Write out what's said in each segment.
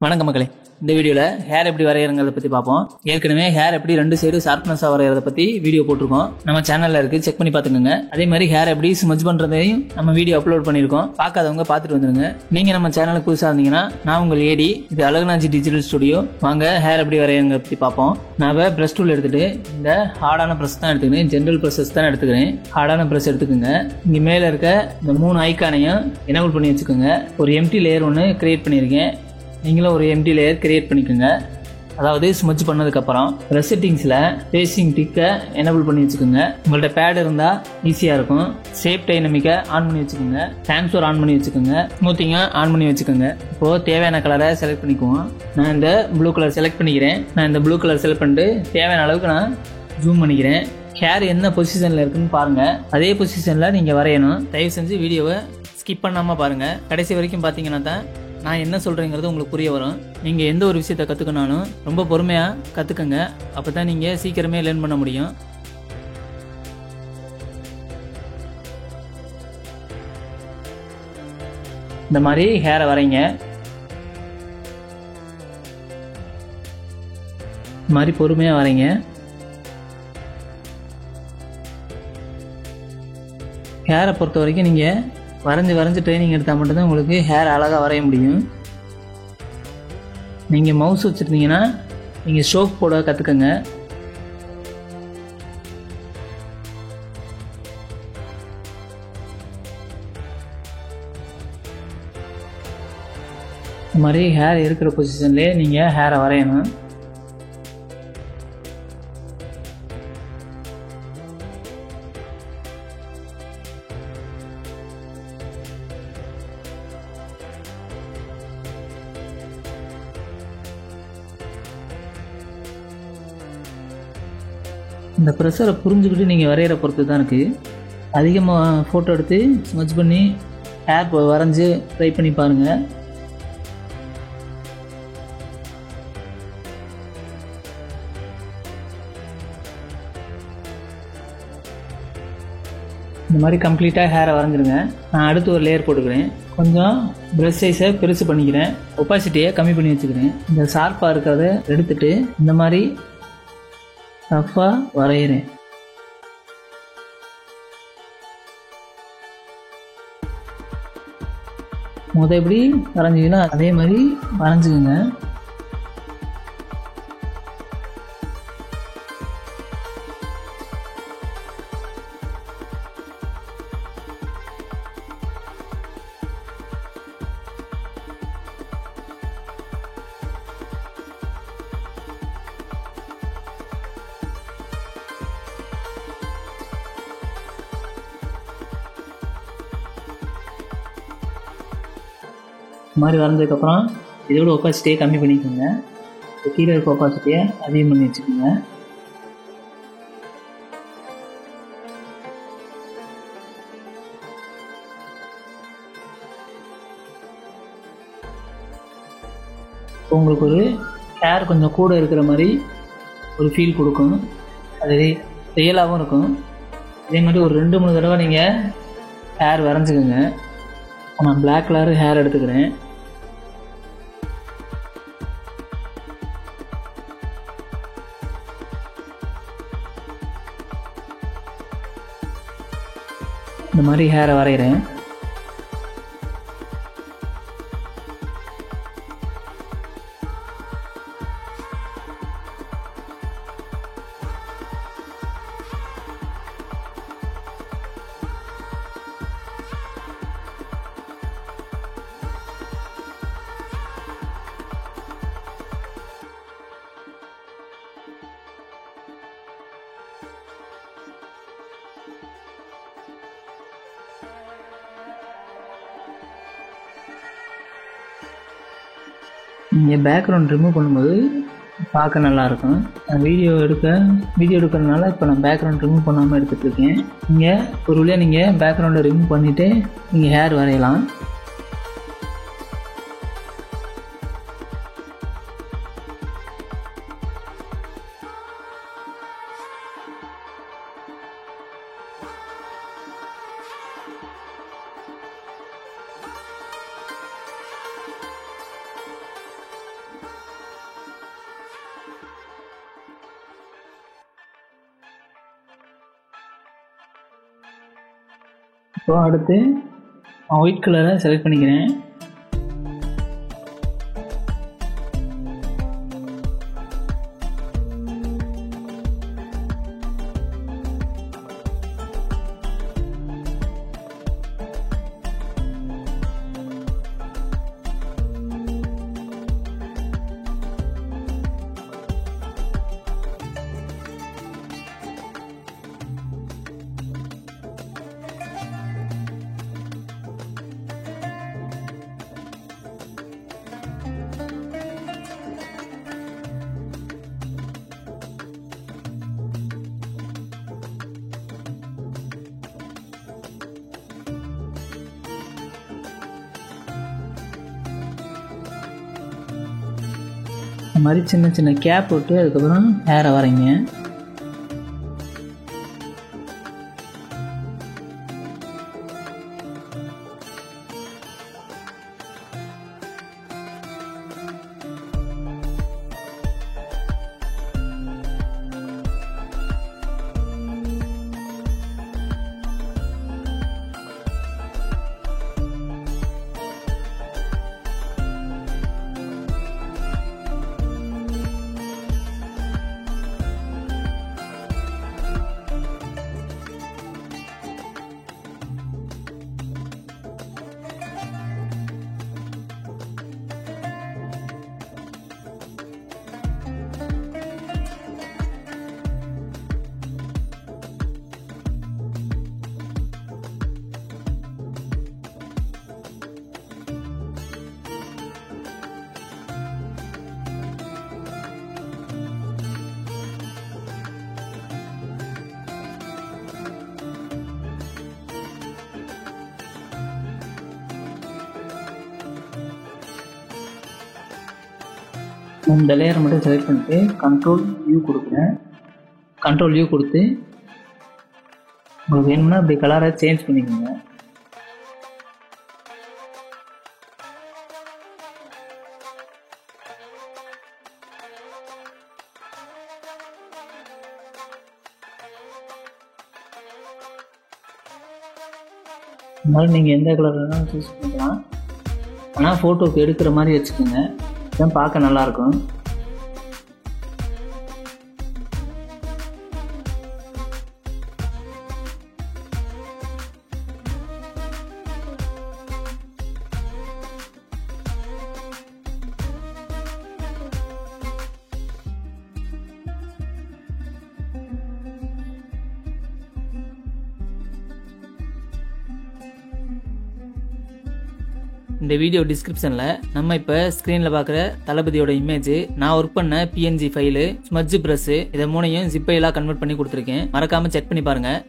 வணக்கம் மக்களே. இந்த வீடியோவில் ஹேர் எப்படி வரைகிறத பற்றி பார்ப்போம். ஏற்கனவே ஹேர் எப்படி 2 சைடு ஷார்ப்னஸாக வரைகிறத பற்றி வீடியோ போட்டிருக்கோம். நம்ம சேனலில் இருக்குது, செக் பண்ணி பார்த்துக்கோங்க. அதே மாதிரி ஹேர் எப்படி ஸ்மஜ் பண்ணுறதையும் நம்ம வீடியோ அப்லோட் பண்ணியிருக்கோம். பார்க்காதவங்க பார்த்துட்டு வந்துருங்க. நீங்கள் நம்ம சேனலுக்கு புதுசாக இருந்தீங்கன்னா நான் உங்கள் ஏடி, இது அழகுநாச்சி டிஜிட்டல் ஸ்டுடியோ. வாங்க ஹேர் எப்படி வரைகிறத பற்றி பார்ப்போம். நான் ப்ரஷ் டூல் எடுத்துகிட்டு இந்த ஹார்டான ப்ரெஸ் தான் எடுத்துக்கிறேன். ஜென்ரல் ப்ரெஸ்ஸஸ் தான் எடுத்துக்கிறேன். ஹார்டான ப்ரெஸ் எடுத்துக்கோங்க. இங்கே மேலே இருக்க இந்த 3 ஐக்கானையும் எனேபிள் பண்ணி வச்சுக்கோங்க. ஒரு எம்டி லேயர் ஒன்று கிரியேட் பண்ணியிருக்கேன். நீங்களும் ஒரு எம்டி லேயர் கிரியேட் பண்ணிக்கோங்க. அதாவது ஸ்மஜ் பண்ணதுக்கப்புறம் ப்ரெஸ் செட்டிங்ஸில் ஃபேஸிங் டிக்கை எனேபிள் பண்ணி வச்சுக்கோங்க. உங்கள்கிட்ட பேட் இருந்தால் ஈஸியாக இருக்கும். ஷேப் டைனமிக்கை ஆன் பண்ணி வச்சுக்கோங்க. ட்ரான்ஸ்ஃபர் ஆன் பண்ணி வச்சுக்கோங்க. ஸ்மூத்திங்கை ஆன் பண்ணி வச்சுக்கோங்க. இப்போது தேவையான கலரை செலக்ட் பண்ணிக்குவோம். நான் இந்த ப்ளூ கலர் செலக்ட் பண்ணிக்கிறேன். நான் இந்த ப்ளூ கலர் செலக்ட் பண்ணிட்டு தேவையான அளவுக்கு நான் ஜூம் பண்ணிக்கிறேன். ஹேர் என்ன பொசிஷனில் இருக்குன்னு பாருங்கள். அதே பொசிஷனில் நீங்கள் வரையணும். தயவு செஞ்சு வீடியோவை ஸ்கிப் பண்ணாமல் பாருங்கள். கடைசி வரைக்கும் பார்த்தீங்கன்னா தான் நான் என்ன சொல்கிறேங்கிறது உங்களுக்கு புரிய வரும். நீங்கள் எந்த ஒரு விஷயத்தை கற்றுக்கனாலும் ரொம்ப பொறுமையாக கற்றுக்கங்க. அப்போ தான் நீங்கள் சீக்கிரமே லேர்ன் பண்ண முடியும். இந்த மாதிரி ஹேரை வரைங்க. இந்த மாதிரி பொறுமையாக வரைங்க. ஹேரை பொறுத்த வரைக்கும் நீங்கள் வரைஞ்சி ட்ரைனிங் எடுத்தால் மட்டும்தான் உங்களுக்கு ஹேர் அழகாக வரைய முடியும். நீங்கள் மவுஸ் வச்சுருந்தீங்கன்னா நீங்கள் ஸ்ட்ரோக் போட கற்றுக்கங்க. இந்த மாதிரி ஹேர் இருக்கிற பொசிஷன்லேயே நீங்கள் ஹேரை வரையணும். இந்த ப்ரெஷரை புரிஞ்சுக்கிட்டு நீங்கள் வரைகிற பொறுத்து தான் இருக்குது. அதிகமாக ஃபோட்டோ எடுத்து ஸ்மஜ் பண்ணி ஹேர் வரைஞ்சி ட்ரை பண்ணி பாருங்கள். இந்த மாதிரி கம்ப்ளீட்டாக ஹேரை வரைஞ்சிருங்க. நான் அடுத்து ஒரு லேயர் போட்டுக்கிறேன். கொஞ்சம் ப்ரஷ் சைஸை பெருசு பண்ணிக்கிறேன். ஒப்பாசிட்டியை கம்மி பண்ணி வச்சுக்கிறேன். இந்த ஷார்ப்பாக இருக்கிறத எடுத்துகிட்டு இந்த மாதிரி ரஃபாக வரைகிறேன். எப்படி வரைஞ்சிங்கன்னா அதே மாதிரி வரைஞ்சிக்கோங்க. இந்த மாதிரி வரைஞ்சதுக்கப்புறம் இதோட ஒப்பாசிட்டியை கம்மி பண்ணிக்கோங்க. கீழே இருக்க ஒப்பாசிட்டியை அதிகம் பண்ணி வச்சுக்கோங்க. உங்களுக்கு ஒரு ஹேர் கொஞ்சம் கூட இருக்கிற மாதிரி ஒரு ஃபீல் கொடுக்கும். அது ரியலாகவும் இருக்கும். இதே மாதிரி ஒரு 2-3 தடவை நீங்கள் ஹேர் வரைஞ்சிக்கோங்க. நான் பிளாக் கலர் ஹேர் எடுத்துக்கிறேன். இந்த மாதிரி ஹேரை வரைகிறேன். நீங்கள் பேக்ரவுண்ட் ரிமூவ் பண்ணும்போது பார்க்க நல்லாயிருக்கும். வீடியோ எடுக்கிறதுனால இப்போ நான் பேக்ரவுண்ட் ரிமூவ் பண்ணாமல் எடுத்துகிட்ருக்கேன். நீங்கள் ஒரு வழியாக நீங்கள் பேக்ரவுண்டை ரிமூவ் பண்ணிவிட்டு நீங்கள் ஹேர் வரையலாம். ஸோ அடுத்து ஒயிட் கலரை செலக்ட் பண்ணிக்கிறேன். இந்த மாதிரி சின்ன சின்ன கேப் போட்டு அதுக்கப்புறம் ஹேரை வரைங்க. இந்த லேயரை மட்டும் செலக்ட் பண்ணிட்டு கண்ட்ரோல் யூ கொடுக்குறேன். கண்ட்ரோல் யூ கொடுத்து உங்களுக்கு வேணும்னா இப்படி கலரை சேஞ்ச் பண்ணிக்கோங்க. இந்த மாதிரி நீங்கள் எந்த கலர் வேணாலும் சூஸ் பண்ணிக்கலாம். ஆனால் ஃபோட்டோக்கு எடுக்கிற மாதிரி வச்சுக்கோங்க, தான் பார்க்க நல்லாயிருக்கும். இந்த வீடியோ டிஸ்கிரிப்ஷனில் நம்ம இப்போ ஸ்க்ரீனில் பார்க்குற தளபதியோட இமேஜ், நான் ஒர்க் பண்ண PNG ஃபைலு, ஸ்மட்ஜ் ப்ரெஸ்ஸு, இதை மூணையும் ஜிப் ஃபைலாக கன்வெர்ட் பண்ணி கொடுத்துருக்கேன். மறக்காமல் செக் பண்ணி பாருங்கள்.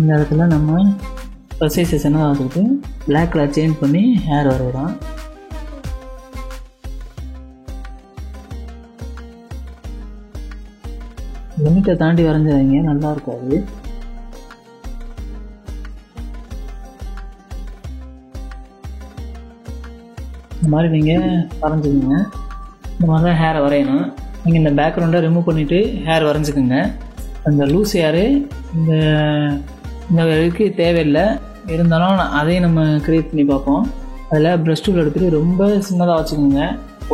இந்த இடத்துல நம்ம ப்ரொசைசேஷனாக ஆகுது பிளாக் கலர் சேஞ்ச் பண்ணி ஹேர் வரையலாம். லிமிட்டை தாண்டி வரைஞ்சிடாதீங்க, நல்லா இருக்காது. இந்த மாதிரி நீங்கள் வரைஞ்சிக்கோங்க. இந்த மாதிரி தான் ஹேரை வரையணும். நீங்கள் இந்த பேக்ரவுண்டை ரிமூவ் பண்ணிவிட்டு ஹேர் வரைஞ்சிக்கோங்க. அந்த லூஸ் ஹேரு இந்த இதுக்கு தேவையில்லை, இருந்தாலும் அதையும் நம்ம க்ரியேட் பண்ணி பார்ப்போம். அதில் ப்ரஷ் டூல் எடுத்துகிட்டு ரொம்ப சின்னதாக வச்சுக்கோங்க,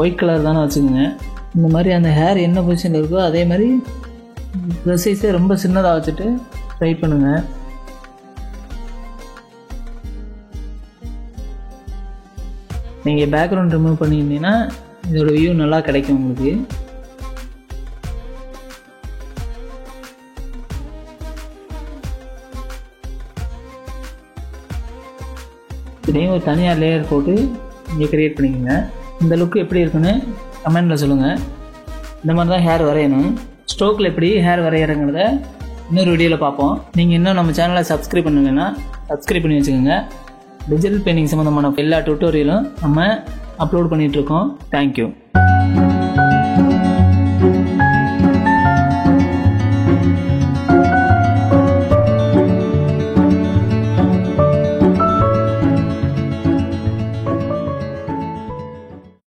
ஒயிட் கலர் தானே வச்சுக்கோங்க. இந்த மாதிரி அந்த ஹேர் என்ன பொசிஷனில் இருக்கோ அதே மாதிரி ப்ரெஷைஸே ரொம்ப சின்னதாக வச்சுட்டு ட்ரை பண்ணுங்கள். நீங்கள் பேக்ரவுண்ட் ரிமூவ் பண்ணியிருந்தீங்கன்னா இதோட வியூ நல்லா கிடைக்கும் உங்களுக்கு. இதையும் ஒரு தனியாக லேயர் போட்டு நீங்கள் க்ரியேட் பண்ணிக்கோங்க. இந்த லுக்கு எப்படி இருக்குன்னு கமெண்டில் சொல்லுங்கள். இந்த மாதிரி தான் ஹேர் வரையணும். ஸ்ட்ரோக்கில் எப்படி ஹேர் வரைகிறங்கிறத இன்னொரு வீடியோவில் பார்ப்போம். நீங்கள் இன்னும் நம்ம சேனலை சப்ஸ்கிரைப் பண்ணுங்கன்னா சப்ஸ்கிரைப் பண்ணி வச்சுக்கோங்க. டிஜிட்டல் பெயிண்டிங் சம்மந்தமான எல்லா டியூட்டோரியலும் நம்ம அப்லோட் பண்ணிகிட்ருக்கோம். தேங்க்யூ.